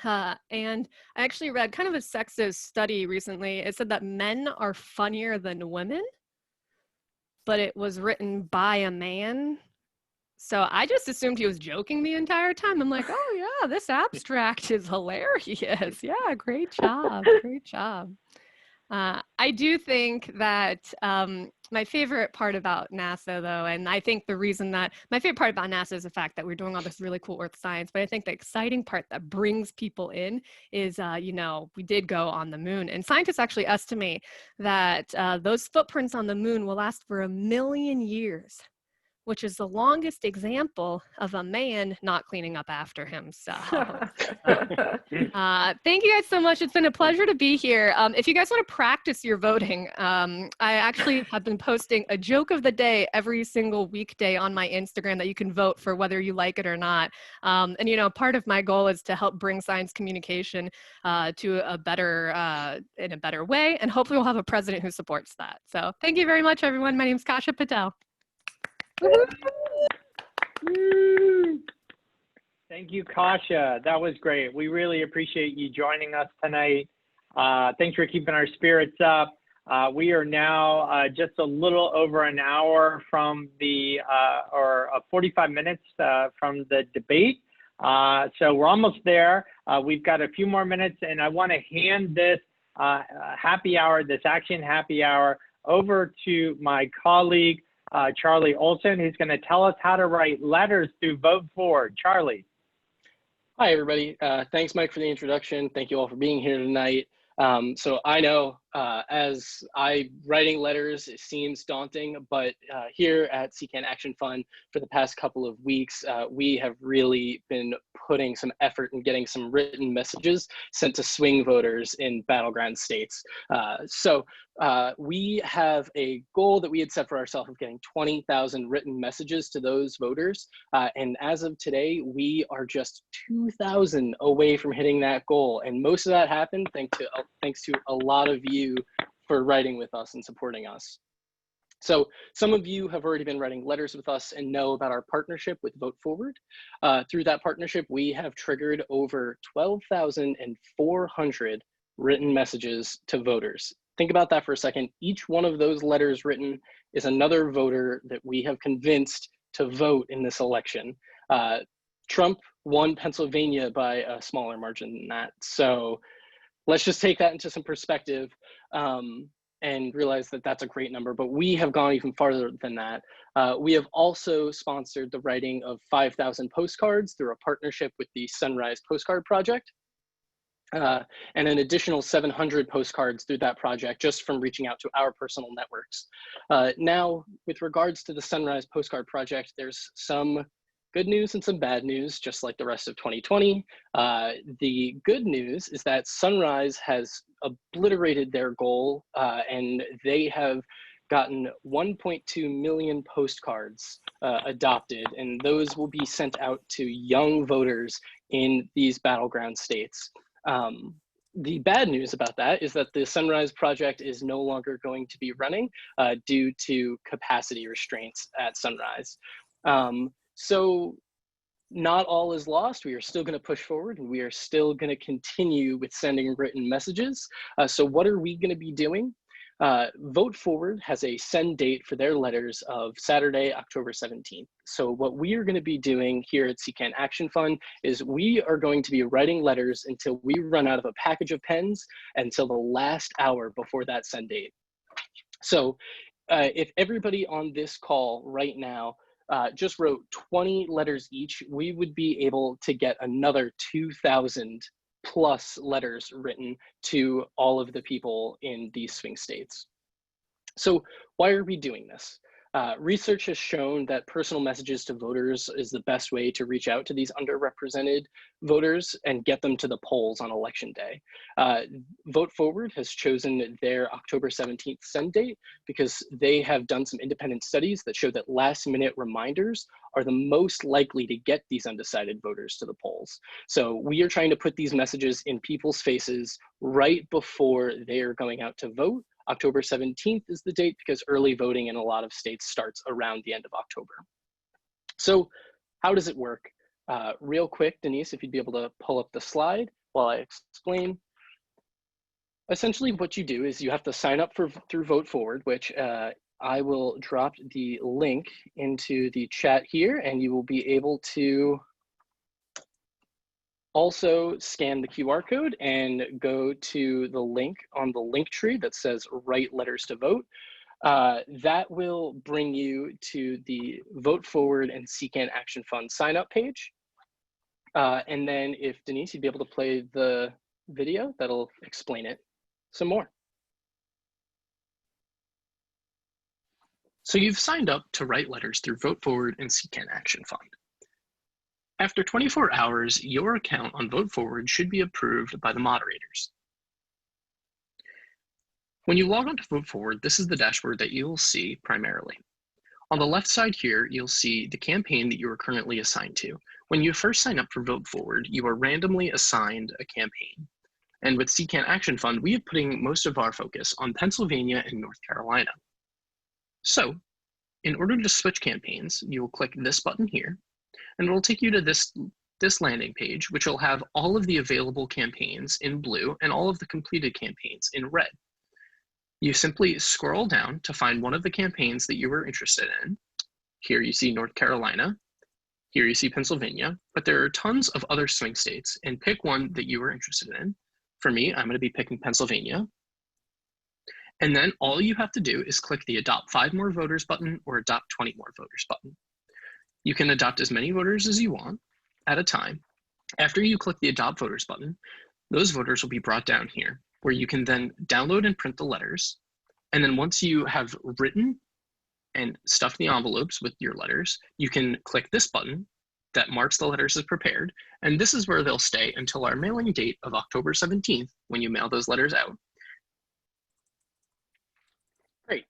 And I actually read kind of a sexist study recently. It said that men are funnier than women, but it was written by a man. So I just assumed he was joking the entire time. I'm like, oh yeah, this abstract is hilarious. Yeah, great job, great job. I do think that my favorite part about NASA, though, and I think the reason that my favorite part about NASA is the fact that we're doing all this really cool Earth science, but I think the exciting part that brings people in is, you know, we did go on the moon, and scientists actually estimate that those footprints on the moon will last for 1 million years, which is the longest example of a man not cleaning up after himself. Thank you guys so much. It's been a pleasure to be here. If you guys want to practice your voting, I actually have been posting a joke of the day every single weekday on my Instagram that you can vote for whether you like it or not. And you know, part of my goal is to help bring science communication to a better, in a better way, and hopefully we'll have a president who supports that. So thank you very much, everyone. My name is Kasha Patel. Thank you, Kasha. That was great. We really appreciate you joining us tonight. Thanks for keeping our spirits up. We are now just a little over an hour from the, or 45 minutes from the debate. So we're almost there. We've got a few more minutes, and I want to hand this happy hour, this action happy hour, over to my colleague, Charlie Olson, who's going to tell us how to write letters to vote for. Charlie. Hi, everybody. Thanks, Mike, for the introduction. Thank you all for being here tonight. So I know as writing letters, it seems daunting, but here at CCAN Action Fund for the past couple of weeks, we have really been putting some effort in getting some written messages sent to swing voters in battleground states. So we have a goal that we had set for ourselves of getting 20,000 written messages to those voters. And as of today, we are just 2,000 away from hitting that goal. And most of that happened thanks to a lot of you for writing with us and supporting us. So some of you have already been writing letters with us and know about our partnership with Vote Forward. Through that partnership, we have triggered over 12,400 written messages to voters. Think about that for a second. Each one of those letters written is another voter that we have convinced to vote in this election. Trump won Pennsylvania by a smaller margin than that. So let's just take that into some perspective and realize that that's a great number, but we have gone even farther than that. We have also sponsored the writing of 5,000 postcards through a partnership with the Sunrise Postcard Project. And an additional 700 postcards through that project just from reaching out to our personal networks. Now, with regards to the Sunrise Postcard Project, there's some good news and some bad news, just like the rest of 2020. The good news is that Sunrise has obliterated their goal and they have gotten 1.2 million postcards adopted, and those will be sent out to young voters in these battleground states. The bad news about that is that the Sunrise Project is no longer going to be running due to capacity restraints at Sunrise. So not all is lost. We are still going to push forward and we are still going to continue with sending written messages. So what are we going to be doing? Vote Forward has a send date for their letters of Saturday, October 17th. So what we are going to be doing here at CCAN Action Fund is we are going to be writing letters until we run out of a package of pens until the last hour before that send date. So if everybody on this call right now just wrote 20 letters each, we would be able to get another 2,000 plus letters written to all of the people in these swing states. So why are we doing this? Research has shown that personal messages to voters is the best way to reach out to these underrepresented voters and get them to the polls on election day. Vote Forward has chosen their October 17th send date because they have done some independent studies that show that last-minute reminders are the most likely to get these undecided voters to the polls. So we are trying to put these messages in people's faces right before they are going out to vote. October 17th is the date because early voting in a lot of states starts around the end of October. So how does it work? Real quick, Denise, if you'd be able to pull up the slide while I explain. Essentially what you do is you have to sign up through Vote Forward, which I will drop the link into the chat here, and you will be able to also scan the QR code and go to the link on the link tree that says write letters to vote. That will bring you to the Vote Forward and CCAN Action Fund sign up page. And then if Denise, you'd be able to play the video, that'll explain it some more. So you've signed up to write letters through Vote Forward and CCAN Action Fund. After 24 hours, your account on Vote Forward should be approved by the moderators. When you log on to Vote Forward, this is the dashboard that you'll see primarily. On the left side here, you'll see the campaign that you are currently assigned to. When you first sign up for Vote Forward, you are randomly assigned a campaign. And with CCAN Action Fund, we are putting most of our focus on Pennsylvania and North Carolina. So, in order to switch campaigns, you will click this button here, and it will take you to this landing page, which will have all of the available campaigns in blue and all of the completed campaigns in red. You simply scroll down to find one of the campaigns that you were interested in. Here you see North Carolina. Here you see Pennsylvania, but there are tons of other swing states, and pick one that you were interested in. For me, I'm going to be picking Pennsylvania. And then all you have to do is click the Adopt 5 More Voters button or Adopt 20 More Voters button. You can adopt as many voters as you want at a time. After you click the Adopt Voters button, those voters will be brought down here, where you can then download and print the letters. And then once you have written and stuffed the envelopes with your letters, you can click this button that marks the letters as prepared. And this is where they'll stay until our mailing date of October 17th, when you mail those letters out. Great,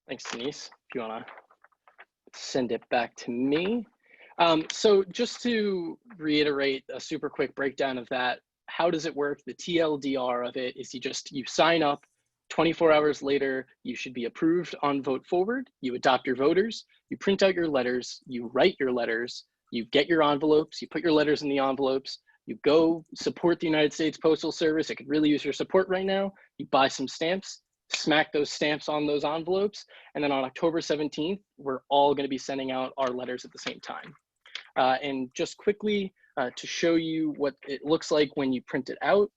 thanks Denise. If you wanna send it back to me. So just to reiterate a super quick breakdown of that, how does it work? The TLDR of it is you sign up, 24 hours later, you should be approved on Vote Forward, you adopt your voters, you print out your letters, you write your letters, you get your envelopes, you put your letters in the envelopes, you go support the United States Postal Service. It could really use your support right now. You buy some stamps, smack those stamps on those envelopes, and then on October 17th, we're all gonna be sending out our letters at the same time. And just quickly, to show you what it looks like when you print it out,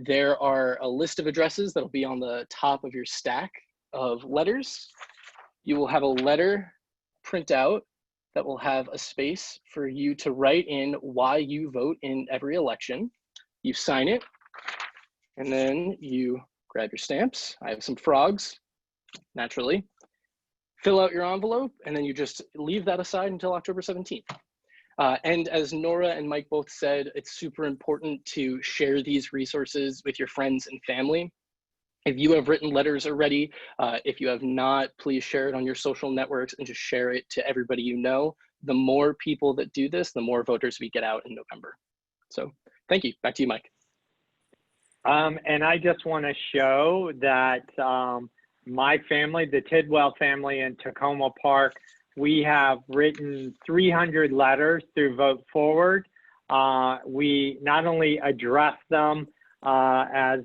there are a list of addresses that'll be on the top of your stack of letters. You will have a letter print out that will have a space for you to write in why you vote in every election. You sign it, and then you grab your stamps. I have some frogs, naturally. Fill out your envelope, and then you just leave that aside until October 17th. And as Nora and Mike both said, it's super important to share these resources with your friends and family. If you have written letters already, if you have not, please share it on your social networks and just share it to everybody you know. The more people that do this, the more voters we get out in November. So thank you. Back to you, Mike. And I just want to show that my family, the Tidwell family in Tacoma Park, we have written 300 letters through Vote Forward. We not only address them, as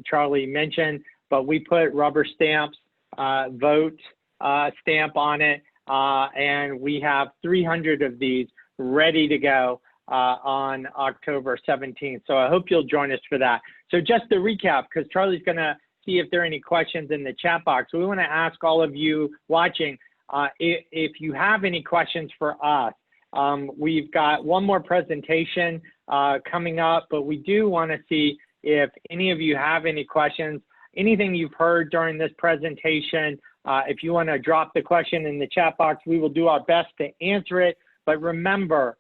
Charlie mentioned, but we put rubber stamps, vote stamp on it, and we have 300 of these ready to go on October 17th. So I hope you'll join us for that. So just to recap, because Charlie's gonna see if there are any questions in the chat box, we wanna ask all of you watching, if you have any questions for us. We've got one more presentation coming up, but we do want to see if any of you have any questions, anything you've heard during this presentation. If you want to drop the question in the chat box, we will do our best to answer it. But remember,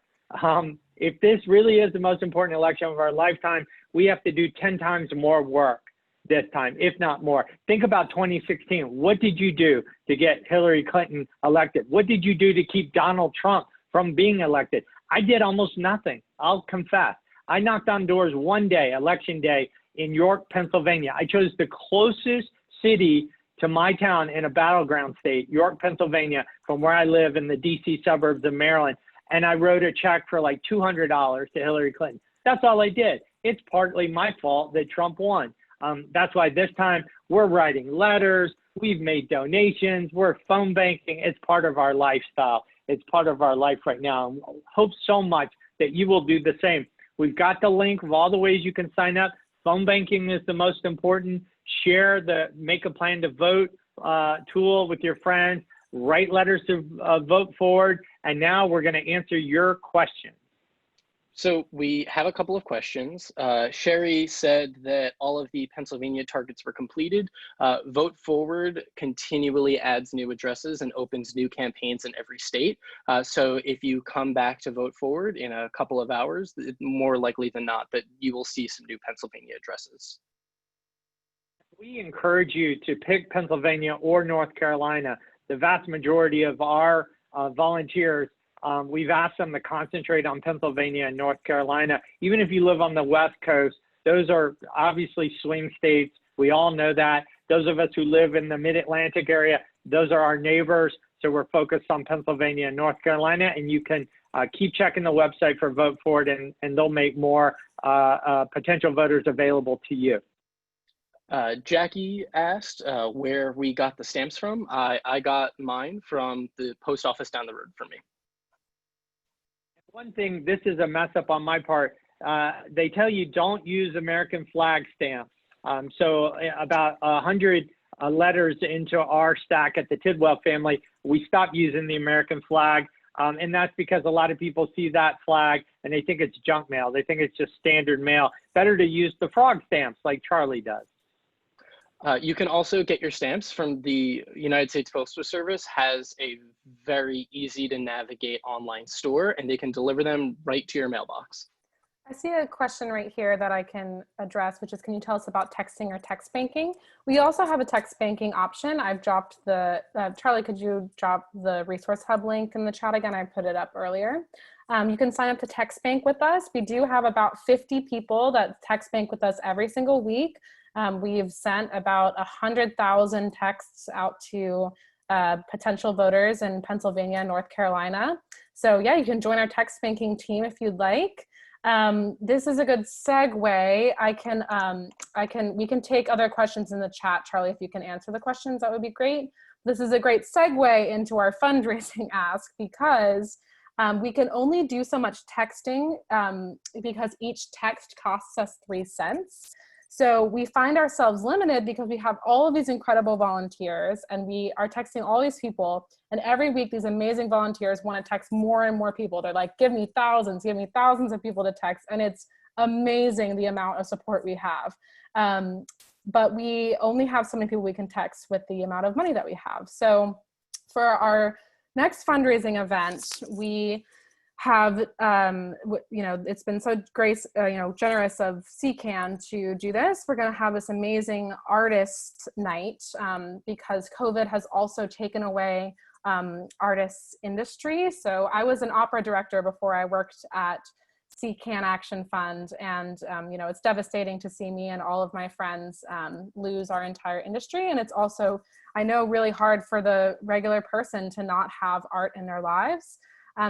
if this really is the most important election of our lifetime, we have to do 10 times more work this time, if not more. Think about 2016. What did you do to get Hillary Clinton elected? What did you do to keep Donald Trump from being elected? I did almost nothing. I'll confess. I knocked on doors one day, election day, in York, Pennsylvania. I chose the closest city to my town in a battleground state, York, Pennsylvania, from where I live in the DC suburbs of Maryland. And I wrote a check for like $200 to Hillary Clinton. That's all I did. It's partly my fault that Trump won. That's why this time we're writing letters, we've made donations, we're phone banking. It's part of our lifestyle. It's part of our life right now. I hope so much that you will do the same. We've got the link of all the ways you can sign up. Phone banking is the most important. Share the Make a Plan to Vote tool with your friends. Write letters to Vote Forward. And now we're going to answer your questions. So we have a couple of questions. Sherry said that all of the Pennsylvania targets were completed. Vote Forward continually adds new addresses and opens new campaigns in every state. So if you come back to Vote Forward in a couple of hours, more likely than not that you will see some new Pennsylvania addresses. We encourage you to pick Pennsylvania or North Carolina. The vast majority of our volunteers, we've asked them to concentrate on Pennsylvania and North Carolina. Even if you live on the West Coast, those are obviously swing states. We all know that. Those of us who live in the Mid-Atlantic area, those are our neighbors. So we're focused on Pennsylvania and North Carolina, and you can keep checking the website for Vote Forward, and they'll make more potential voters available to you. Jackie asked where we got the stamps from. I got mine from the post office down the road from me. One thing, this is a mess up on my part. They tell you don't use American flag stamps. So about 100 letters into our stack at the Tidwell family, we stopped using the American flag. And that's because a lot of people see that flag and they think it's junk mail. They think it's just standard mail. Better to use the frog stamps like Charlie does. You can also get your stamps from the United States Postal Service. Has a very easy to navigate online store, and they can deliver them right to your mailbox. I see a question right here that I can address, which is, can you tell us about texting or text banking? We also have a text banking option. I've dropped the, Charlie, could you drop the Resource Hub link in the chat again? I put it up earlier. You can sign up to text bank with us. We do have about 50 people that text bank with us every single week. We've sent about 100,000 texts out to potential voters in Pennsylvania and North Carolina. So yeah, you can join our text banking team if you'd like. This is a good segue. We can take other questions in the chat. Charlie, if you can answer the questions, that would be great. This is a great segue into our fundraising ask, because we can only do so much texting because each text costs us 3 cents. So we find ourselves limited because we have all of these incredible volunteers and we are texting all these people, and every week these amazing volunteers want to text more and more people. They're like, give me thousands of people to text, and it's amazing the amount of support we have. But we only have so many people we can text with the amount of money that we have. So for our next fundraising event, we have, it's been so generous of CCAN to do this. We're going to have this amazing artist night because COVID has also taken away artists industry. So I was an opera director before I worked at CCAN Action Fund, and it's devastating to see me and all of my friends lose our entire industry. And it's also, I know, really hard for the regular person to not have art in their lives.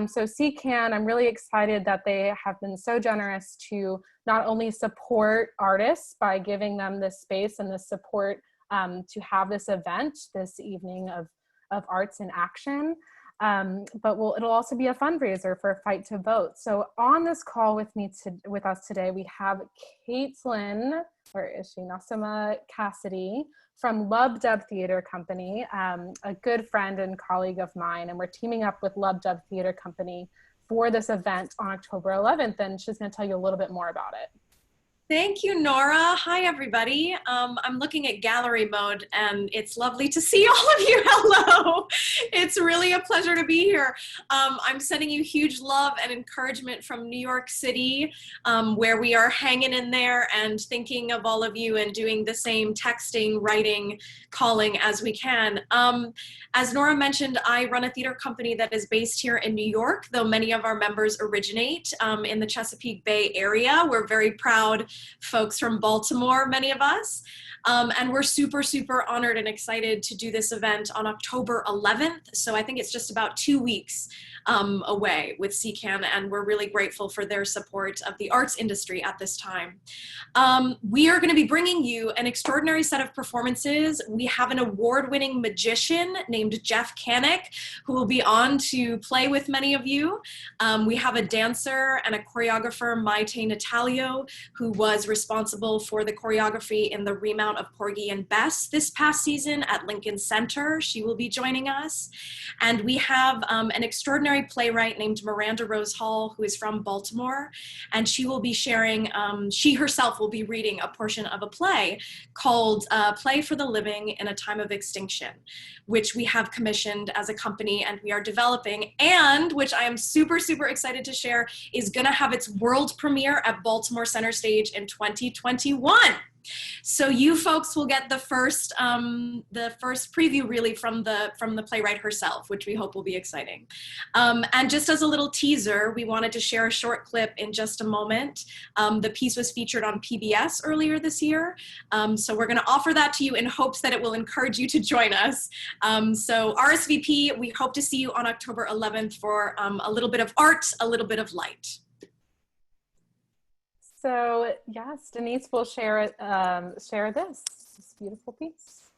So CCAN, I'm really excited that they have been so generous to not only support artists by giving them this space and this support to have this event, this evening of arts in action, but it'll also be a fundraiser for Fight to Vote. So on this call with us today, we have Caitlin, or is she, Nasima Cassidy, from Lub Dub Theater Company, a good friend and colleague of mine, and we're teaming up with Lub Dub Theater Company for this event on October 11th, and she's going to tell you a little bit more about it. Thank you, Nora. Hi, everybody. I'm looking at gallery mode, and it's lovely to see all of you. Hello. It's really a pleasure to be here. I'm sending you huge love and encouragement from New York City, where we are hanging in there and thinking of all of you and doing the same texting, writing, calling as we can. As Nora mentioned, I run a theater company that is based here in New York, though many of our members originate in the Chesapeake Bay area. We're very proud folks from Baltimore, many of us. And we're super, super honored and excited to do this event on October 11th. So I think it's just about 2 weeks away with CCAN, and we're really grateful for their support of the arts industry at this time. We are going to be bringing you an extraordinary set of performances. We have an award-winning magician named Jeff Canick, who will be on to play with many of you. We have a dancer and a choreographer, Maite Natalio, who was was responsible for the choreography in the remount of Porgy and Bess this past season at Lincoln Center. She will be joining us. And we have an extraordinary playwright named Miranda Rose Hall, who is from Baltimore, and she will be sharing, she herself will be reading a portion of a play called Play for the Living in a Time of Extinction, which we have commissioned as a company and we are developing, and which I am super, super excited to share, is gonna have its world premiere at Baltimore Center Stage in 2021. So you folks will get the first preview really from the playwright herself, which we hope will be exciting. And just as a little teaser, we wanted to share a short clip in just a moment. The piece was featured on PBS earlier this year. So we're gonna offer that to you in hopes that it will encourage you to join us. So RSVP, we hope to see you on October 11th for a little bit of art, a little bit of light. So yes, Denise will share this beautiful piece.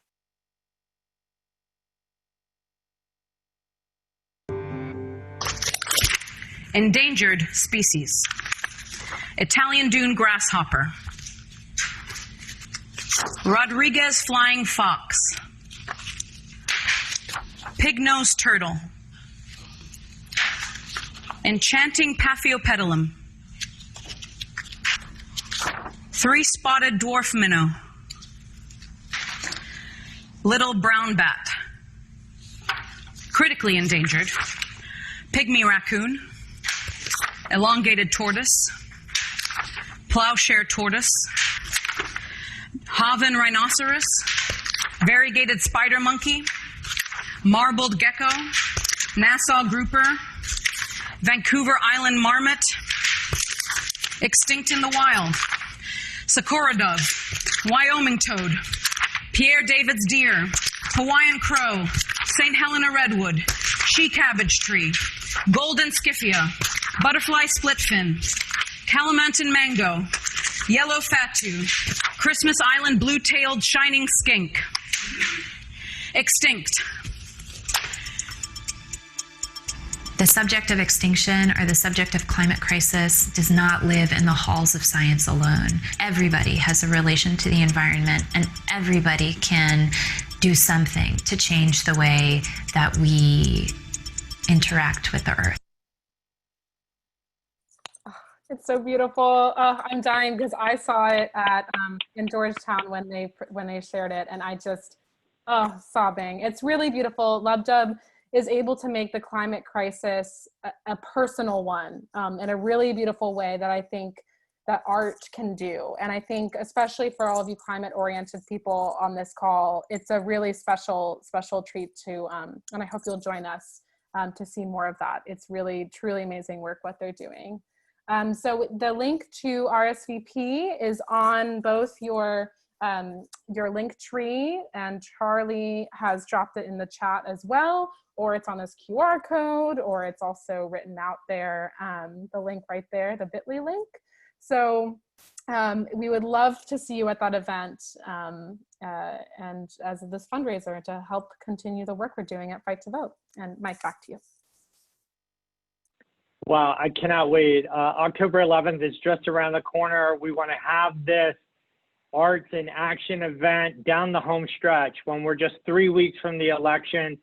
Endangered species. Italian dune grasshopper. Rodriguez flying fox. Pig-nosed turtle. Enchanting Paphiopedilum. Three-spotted dwarf minnow. Little brown bat. Critically endangered. Pygmy raccoon. Elongated tortoise. Plowshare tortoise. Haven rhinoceros. Variegated spider monkey. Marbled gecko. Nassau grouper. Vancouver Island marmot. Extinct in the wild. Sakura dove, Wyoming toad, Pierre David's deer, Hawaiian crow, St. Helena redwood, she cabbage tree, golden skiffia, butterfly splitfin, Kalimantan mango, yellow fatu, Christmas Island blue-tailed shining skink. Extinct. The subject of extinction or the subject of climate crisis does not live in the halls of science alone. Everybody has a relation to the environment, and everybody can do something to change the way that we interact with the earth. It's so beautiful. I'm dying because I saw it at in Georgetown when they shared it, and I just sobbing. It's really beautiful. Love Dub is able to make the climate crisis a personal one in a really beautiful way that I think that art can do. And I think especially for all of you climate oriented people on this call, it's a really special treat to, and I hope you'll join us to see more of that. It's really, truly amazing work what they're doing. So the link to RSVP is on both your link tree, and Charlie has dropped it in the chat as well, or it's on this QR code, or it's also written out there, the link right there, the bit.ly link. So we would love to see you at that event and as this fundraiser to help continue the work we're doing at Fight to Vote. And Mike, back to you. Wow, I cannot wait. October 11th is just around the corner. We want to have this Arts in Action event down the home stretch when we're just 3 weeks from the election.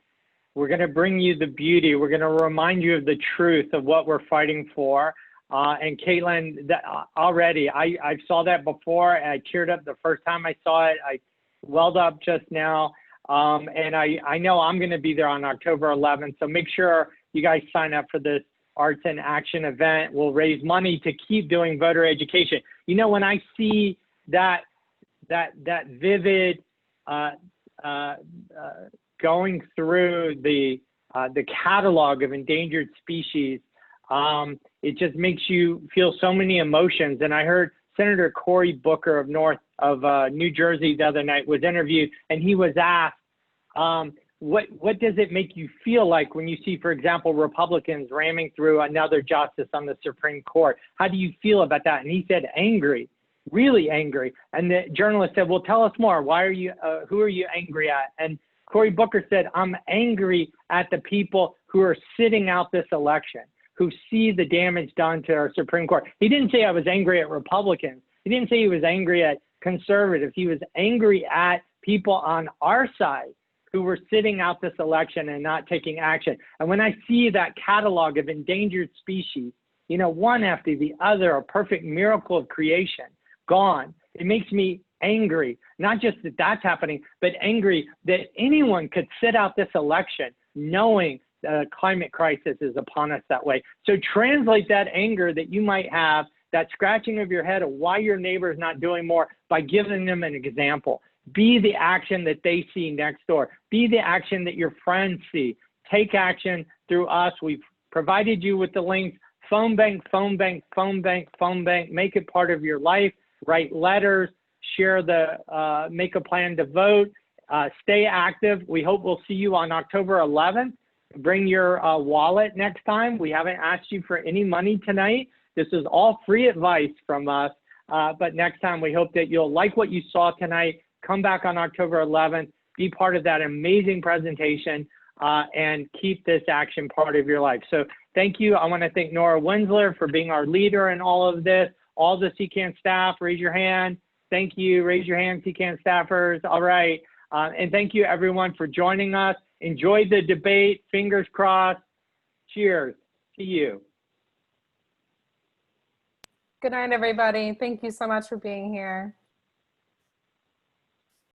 We're going to bring you the beauty. We're going to remind you of the truth of what we're fighting for. And Caitlin, that, already, I saw that before. And I teared up the first time I saw it. I welled up just now. And I know I'm going to be there on October 11th. So make sure you guys sign up for this Arts in Action event. We'll raise money to keep doing voter education. You know, when I see that vivid going through the catalog of endangered species, it just makes you feel so many emotions. And I heard Senator Cory Booker of New Jersey the other night was interviewed, and he was asked, what does it make you feel like when you see, for example, Republicans ramming through another justice on the Supreme Court? How do you feel about that? And he said, angry, really angry. And the journalist said, well, tell us more. Why are you, who are you angry at? And Cory Booker said, I'm angry at the people who are sitting out this election, who see the damage done to our Supreme Court. He didn't say I was angry at Republicans. He didn't say he was angry at conservatives. He was angry at people on our side who were sitting out this election and not taking action. And when I see that catalog of endangered species, you know, one after the other, a perfect miracle of creation, gone, it makes me angry, not just that that's happening, but angry that anyone could sit out this election knowing the climate crisis is upon us that way. So translate that anger that you might have, that scratching of your head of why your neighbor is not doing more, by giving them an example. Be the action that they see next door. Be the action that your friends see. Take action through us. We've provided you with the links. Phone bank, phone bank, phone bank, phone bank. Make it part of your life. Write letters. Share the, make a plan to vote. Stay active. We hope we'll see you on October 11th. Bring your wallet next time. We haven't asked you for any money tonight. This is all free advice from us. But next time, we hope that you'll like what you saw tonight. Come back on October 11th. Be part of that amazing presentation and keep this action part of your life. So thank you. I want to thank Nora Winsler for being our leader in all of this. All the CCAN staff, raise your hand. Thank you. Raise your hand, CCAN staffers. All right. And thank you, everyone, for joining us. Enjoy the debate. Fingers crossed. Cheers to you. Good night, everybody. Thank you so much for being here.